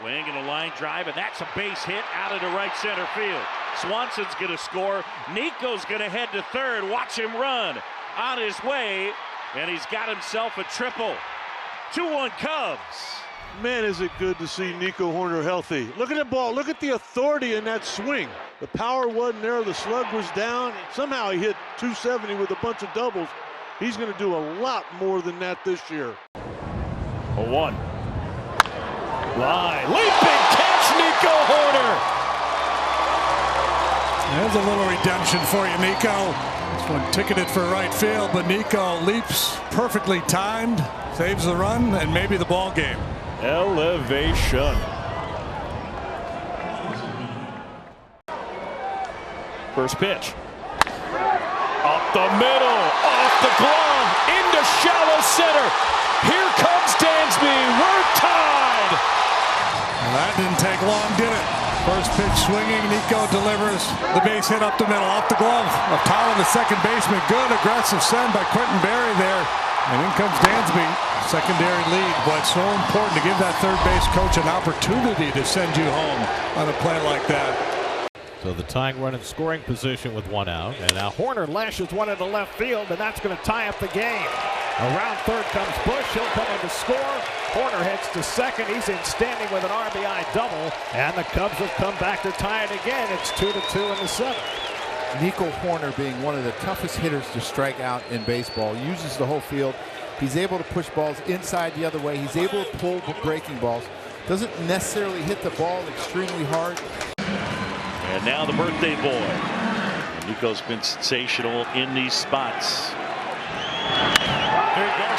Swing and a line drive, and that's a base hit out into right center field. Swanson's going to score. Nico's going to head to third. Watch him run on his way, and he's got himself a triple. 2-1 Cubs. Man, is it good to see Nico Hoerner healthy. Look at the ball. Look at the authority in that swing. The power wasn't there. The slug was down. Somehow he hit 270 with a bunch of doubles. He's going to do a lot more than that this year. 0-1. Line. Leaping catch, Nico Hoerner. There's a little redemption for you, Nico. This one ticketed for right field, but Nico leaps perfectly timed, saves the run, and maybe the ball game. Elevation. First pitch. Up the middle, off the glove, into shallow center. Here comes Dansby. We're tied. Well, that didn't take long, did it? First pitch swinging, Nico delivers the base hit up the middle, off the glove of Tyler, the second baseman. Good aggressive send by Quentin Berry there. And in comes Dansby, secondary lead. But it's so important to give that third base coach an opportunity to send you home on a play like that. So the tying run in scoring position with 1 out. And now Hoerner lashes one into left field, and that's going to tie up the game. Around third comes Bush. He'll come in to score. Hoerner heads to second. He's in standing with an RBI double. And the Cubs have come back to tie it again. It's 2-2 in the seventh. Nico Hoerner, being one of the toughest hitters to strike out in baseball, uses the whole field. He's able to push balls inside the other way. He's able to pull breaking balls. Doesn't necessarily hit the ball extremely hard. And now the birthday boy. Nico's been sensational in these spots.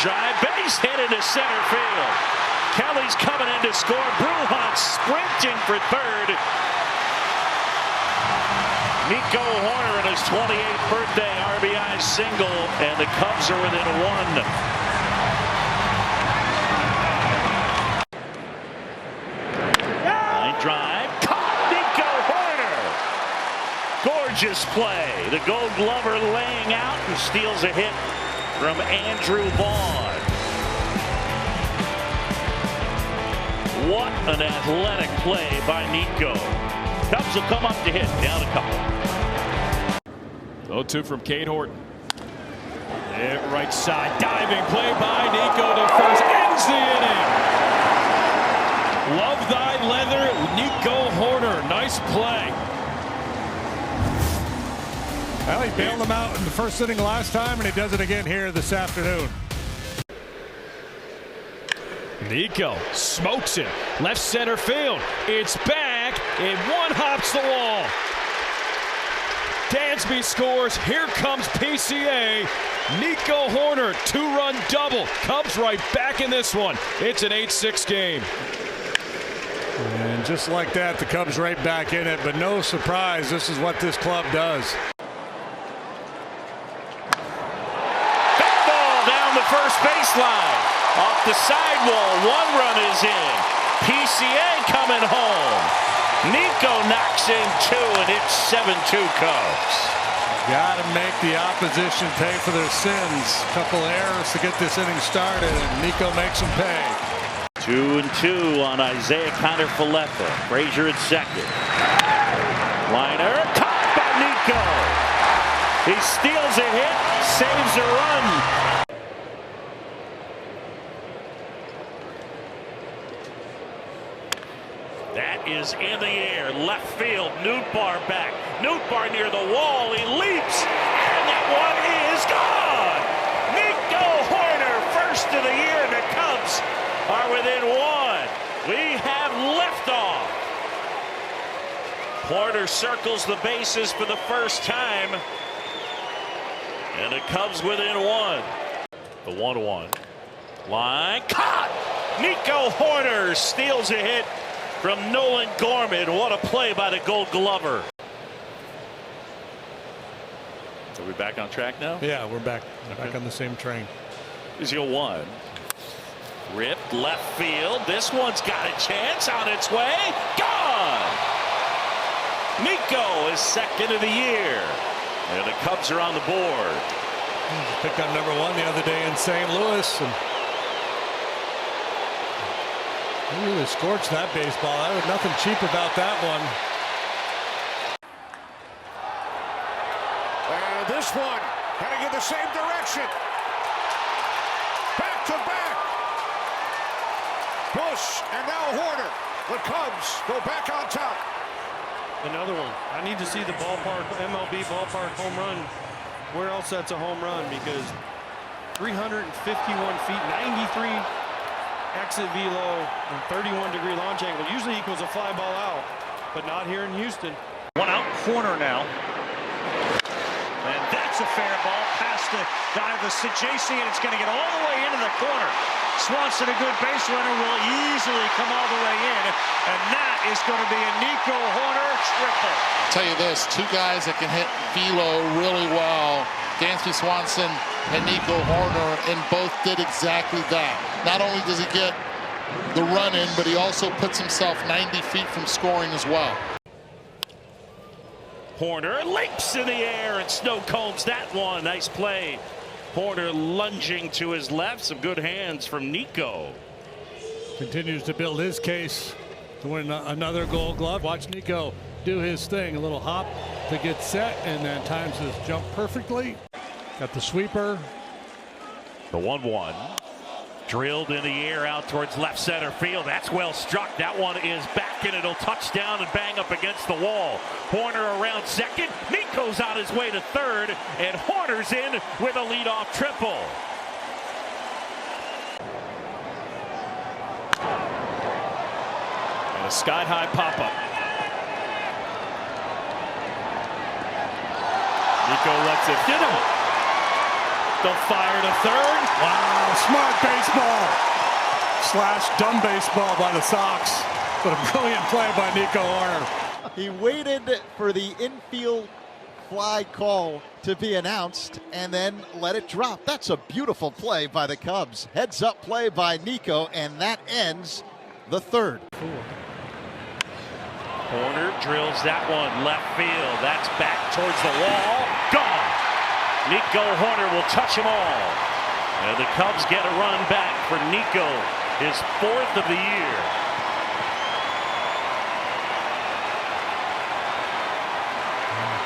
Drive, base hit into center field. Kelly's coming in to score. Brujan sprinting for third. Nico Hoerner in his 28th birthday RBI single, and the Cubs are within 1. Line drive, caught Nico Hoerner. Gorgeous play. The Gold Glover laying out and steals a hit from Andrew Vaughn. What an athletic play by Nico. Cubs will come up to hit, down a couple. 0-2 from Cade Horton. There, right side, diving play by Nico to first, ends the inning. Love thy leather, Nico Hoerner. Nice play. Well, he bailed them out in the first inning last time, and he does it again here this afternoon. Nico smokes it. Left center field. It's back. It one-hops the wall. Dansby scores. Here comes PCA. Nico Hoerner, 2-run double. Cubs right back in this one. It's an 8-6 game. And just like that, the Cubs right back in it. But no surprise, this is what this club does. Down the first baseline. Off the sidewall, 1 run is in. PCA coming home. Nico knocks in 2, and it's 7-2 Cubs. Got to make the opposition pay for their sins. Couple errors to get this inning started, and Nico makes them pay. 2-2 on Isaiah Kiner-Falefa. Frazier at second. Liner caught by Nico. He steals a hit, saves a run. That is in the air, left field, Nootbaar back. Nootbaar near the wall, he leaps, and that one is gone! Nico Hoerner, first of the year, and the Cubs are within 1. We have liftoff. Hoerner circles the bases for the first time, and the Cubs within 1. The 1-1. Line, caught! Nico Hoerner steals a hit from Nolan Gorman. What a play by the Gold Glover. Are we back on track now? Yeah, we're back on the same train. 0-1. Ripped left field. This one's got a chance on its way. Gone! Nico is second of the year. And the Cubs are on the board. Picked up number 1 the other day in St. Louis. And He really scorched that baseball. There was nothing cheap about that one. And this one heading in the same direction. Back to back. Bush and now Hoerner. The Cubs go back on top. Another one. I need to see the ballpark, MLB ballpark home run. Where else that's a home run? Because 351 feet, 93 exit velo, and 31-degree launch angle usually equals a fly ball out, but not here in Houston. One out, Hoerner now. And that's a fair ball past the guy with Situational, and it's going to get all the way into the corner. Swanson, a good base runner, will easily come all the way in, and that is going to be a Nico Hoerner triple. I'll tell you this, two guys that can hit velo really well, Dansby Swanson and Nico Hoerner, and both did exactly that. Not only does he get the run in, but he also puts himself 90 feet from scoring as well. Hoerner leaps in the air and snow combs that one. Nice play. Hoerner lunging to his left. Some good hands from Nico. Continues to build his case to win another Gold Glove. Watch Nico do his thing. A little hop to get set, and then times his jump perfectly. Got the sweeper. The 1-1. Drilled in the air out towards left center field. That's well struck. That one is back, and it'll touch down and bang up against the wall. Hoerner around second. Nico's on his way to third, and Hoerner's in with a leadoff triple. And a sky-high pop-up. Nico lets it hit him. They'll fire to third. Wow, smart baseball. Slash dumb baseball by the Sox. But a brilliant play by Nico Hoerner. He waited for the infield fly call to be announced and then let it drop. That's a beautiful play by the Cubs. Heads up play by Nico, and that ends the third. Hoerner drills that one left field. That's back towards the wall. Gone. Nico Hoerner will touch them all. And the Cubs get a run back for Nico, his fourth of the year.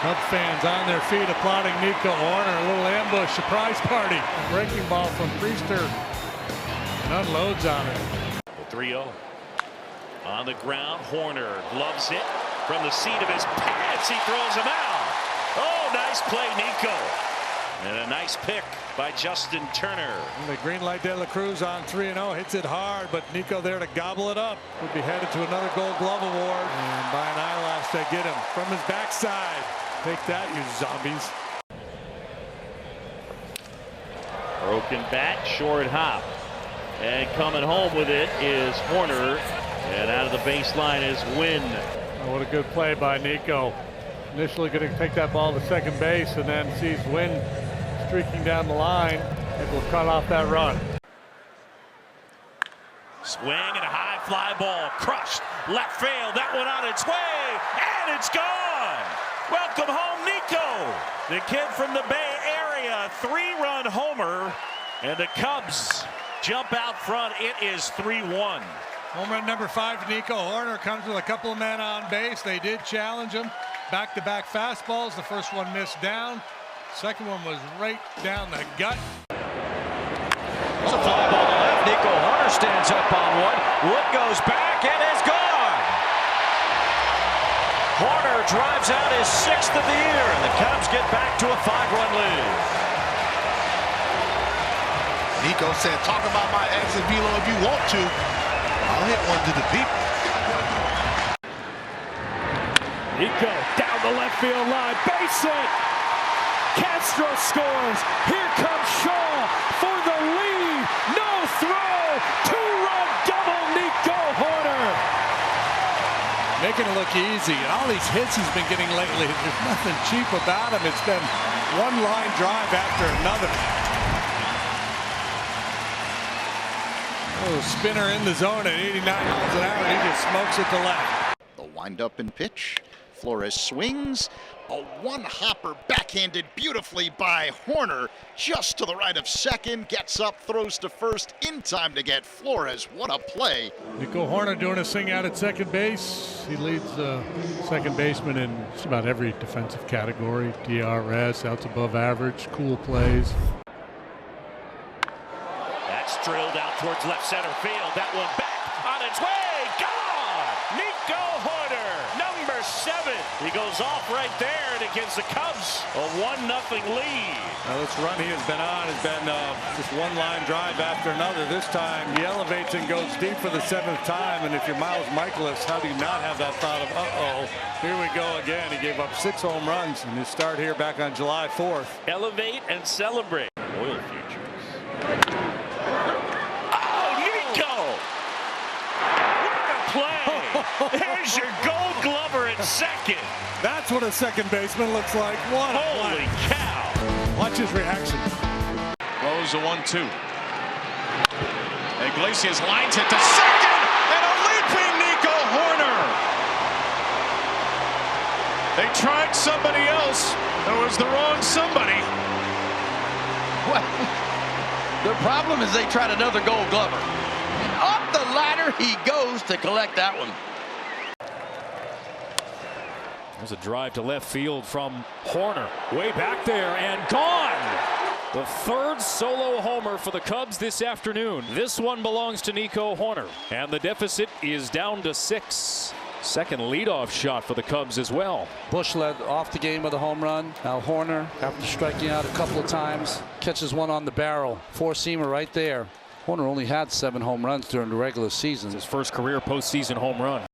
Cub fans on their feet applauding Nico Hoerner. A little ambush, surprise party. A breaking ball from Priester. And unloads on it. The 3-0. On the ground, Hoerner gloves it from the seat of his pants. He throws him out. Oh, nice play, Nico. And a nice pick by Justin Turner. And the green light De La Cruz on 3-0. Hits it hard, but Nico there to gobble it up. Would be headed to another Gold Glove award. And by an eyelash, they get him from his backside. Take that, you zombies. Broken bat, short hop. And coming home with it is Hoerner. And out of the baseline is Wynn. Oh, what a good play by Nico. Initially going to take that ball to second base, and then sees Wynn streaking down the line and will cut off that run. Swing and a high fly ball crushed left field. That one on its way, and it's gone. Welcome home, Nico. The kid from the Bay Area, 3-run homer, and the Cubs jump out front. It is 3-1. Home run number 5 to Nico Hoerner comes with a couple of men on base. They did challenge him. Back-to-back fastballs. The first one missed down. Second one was right down the gut. It's a fly ball to left. Nico Hoerner stands up on one. Wood goes back and is gone. Hoerner drives out his 6th of the year, and the Cubs get back to a 5-run lead. Nico said, talk about my exit velo if you want to. I'll hit one to the deep. Nico down the left field line, base hit. Castro scores. Here comes Shaw for the lead. No throw. 2-run double, Nico Hoerner. Making it look easy, and all these hits he's been getting lately, there's nothing cheap about him. It's been one line drive after another. Oh, spinner in the zone at 89 miles an hour, and he just smokes it to left. The windup and pitch. Flores swings. A one-hopper backhanded beautifully by Hoerner, just to the right of second, gets up, throws to first, in time to get Flores. What a play. Nico Hoerner doing his thing out at second base. He leads the second baseman in just about every defensive category. DRS, outs above average, cool plays. That's drilled out towards left center field. That one back on its way. Gone! Nico Hoerner, number 7. He goes off right there, and it gives the Cubs a 1-0 lead. Now this run he has been on has been just one-line drive after another. This time he elevates and goes deep for the 7th time. And if you're Miles Michaelis, how do you not have that thought of, uh-oh, here we go again. He gave up 6 home runs in his start here back on July 4th. Elevate and celebrate. Oil futures. Oh, Nico! What a play! There's your Gold Glover at second. That's what a second baseman looks like. What a Holy play. cow! Watch his reaction. Throws a 1-2. Iglesias lines it to second, and a leaping Nico Hoerner. They tried somebody else. It was the wrong somebody. Well, the problem is they tried another Gold Glover. Up the ladder he goes to collect that one. There's a drive to left field from Hoerner. Way back there and gone. The 3rd solo homer for the Cubs this afternoon. This one belongs to Nico Hoerner. And the deficit is down to 6. Second leadoff shot for the Cubs as well. Bush led off the game with a home run. Now Hoerner, after striking out a couple of times, catches one on the barrel. 4-seamer right there. Hoerner only had 7 home runs during the regular season. His first career postseason home run.